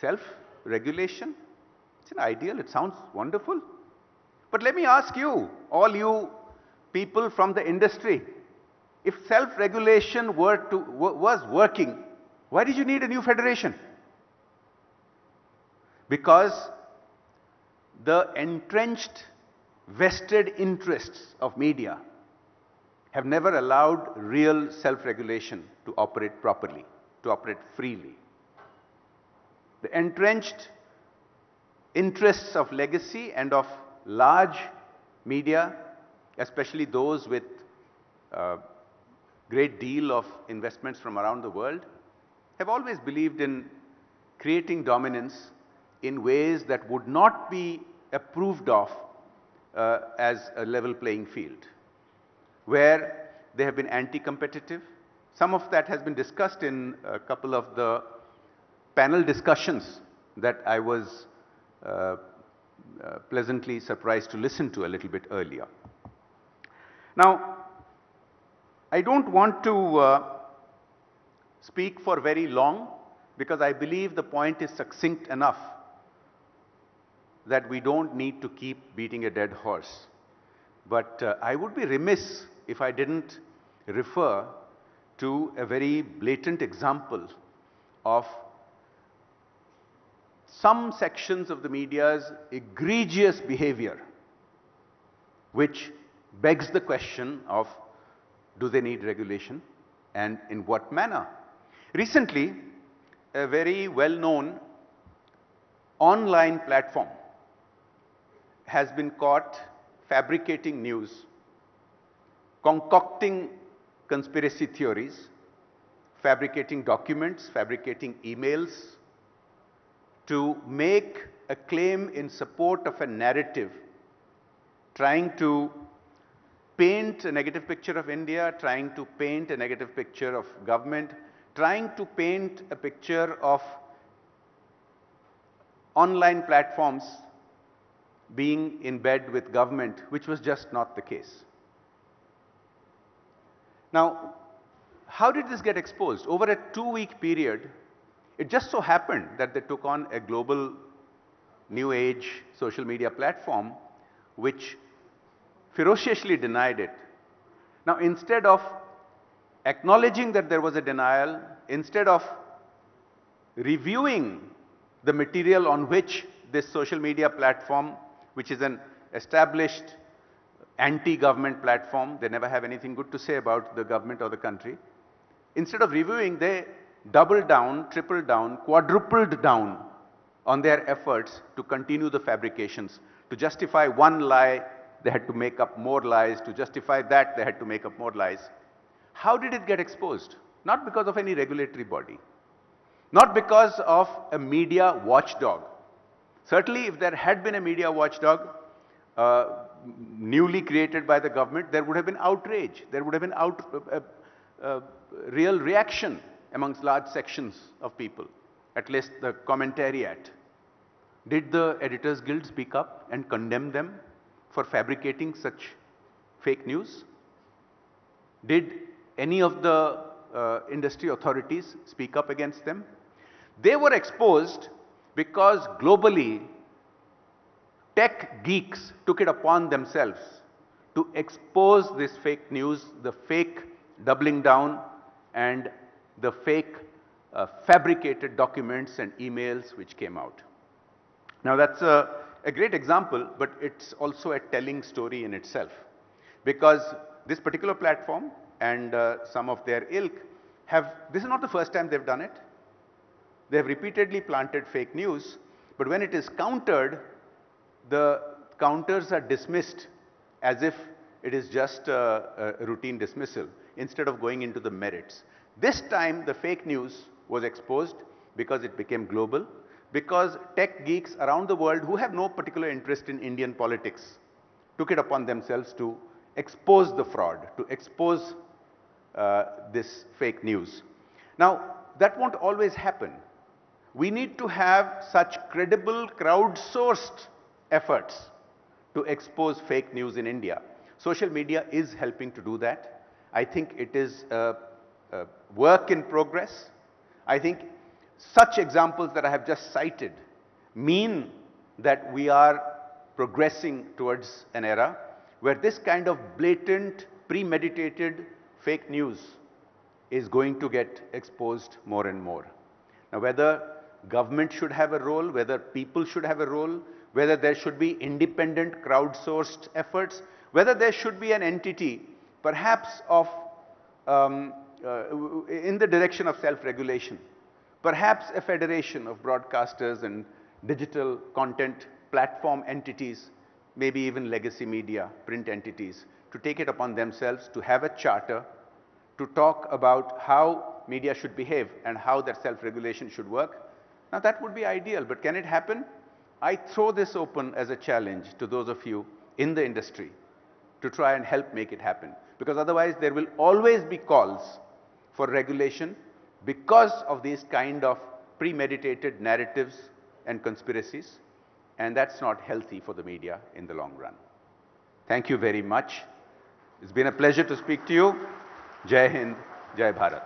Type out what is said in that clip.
self-regulation. It's an ideal, it sounds wonderful. But let me ask you, all you people from the industry, if self-regulation was working, why did you need a new federation? Because the entrenched vested interests of media have never allowed real self-regulation to operate properly, to operate freely. The entrenched interests of legacy and of large media, especially those with a great deal of investments from around the world, have always believed in creating dominance in ways that would not be approved of as a level playing field, where they have been anti-competitive. Some of that has been discussed in a couple of the panel discussions that I was pleasantly surprised to listen to a little bit earlier. Now, I don't want to speak for very long because I believe the point is succinct enough that we don't need to keep beating a dead horse. But I would be remiss if I didn't refer to a very blatant example of some sections of the media's egregious behavior, which begs the question of, do they need regulation and in what manner? Recently, a very well-known online platform has been caught fabricating news, concocting conspiracy theories, fabricating documents, fabricating emails to make a claim in support of a narrative, trying to paint a negative picture of India, trying to paint a negative picture of government, trying to paint a picture of online platforms being in bed with government, which was just not the case. Now, how did this get exposed? Over a 2-week period, it just so happened that they took on a global new age social media platform which ferociously denied it. Now, instead of acknowledging that there was a denial, instead of reviewing the material on which this social media platform, which is an established anti-government platform, they never have anything good to say about the government or the country. Instead of reviewing, they doubled down, tripled down, quadrupled down on their efforts to continue the fabrications. To justify one lie, they had to make up more lies. To justify that, they had to make up more lies. How did it get exposed? Not because of any regulatory body, not because of a media watchdog. Certainly, if there had been a media watchdog newly created by the government, there would have been outrage. There would have been real reaction amongst large sections of people, at least the commentariat. Did the Editors Guild speak up and condemn them for fabricating such fake news? Did any of the industry authorities speak up against them? They were exposed because globally, tech geeks took it upon themselves to expose this fake news, the fake doubling down and the fake fabricated documents and emails which came out. Now that's a great example, but it's also a telling story in itself, because this particular platform and some of their ilk this is not the first time they've done it. They have repeatedly planted fake news, but when it is countered, the counters are dismissed as if it is just a routine dismissal instead of going into the merits. This time the fake news was exposed because it became global, because tech geeks around the world who have no particular interest in Indian politics took it upon themselves to expose the fraud, to expose this fake news. Now, that won't always happen. We need to have such credible crowdsourced efforts to expose fake news in India. Social media is helping to do that. I think it is a work in progress. I think Such examples that I have just cited mean that we are progressing towards an era where this kind of blatant, premeditated fake news is going to get exposed more and more. Now, whether government should have a role, whether people should have a role, whether there should be independent crowdsourced efforts, whether there should be an entity perhaps of in the direction of self-regulation, perhaps a federation of broadcasters and digital content platform entities, maybe even legacy media, print entities, to take it upon themselves to have a charter, to talk about how media should behave and how that self-regulation should work. Now that would be ideal, but can it happen? I throw this open as a challenge to those of you in the industry to try and help make it happen. Because otherwise there will always be calls for regulation because of these kind of premeditated narratives and conspiracies, and that's not healthy for the media in the long run. Thank you very much. It's been a pleasure to speak to you. Jai Hind, Jai Bharat.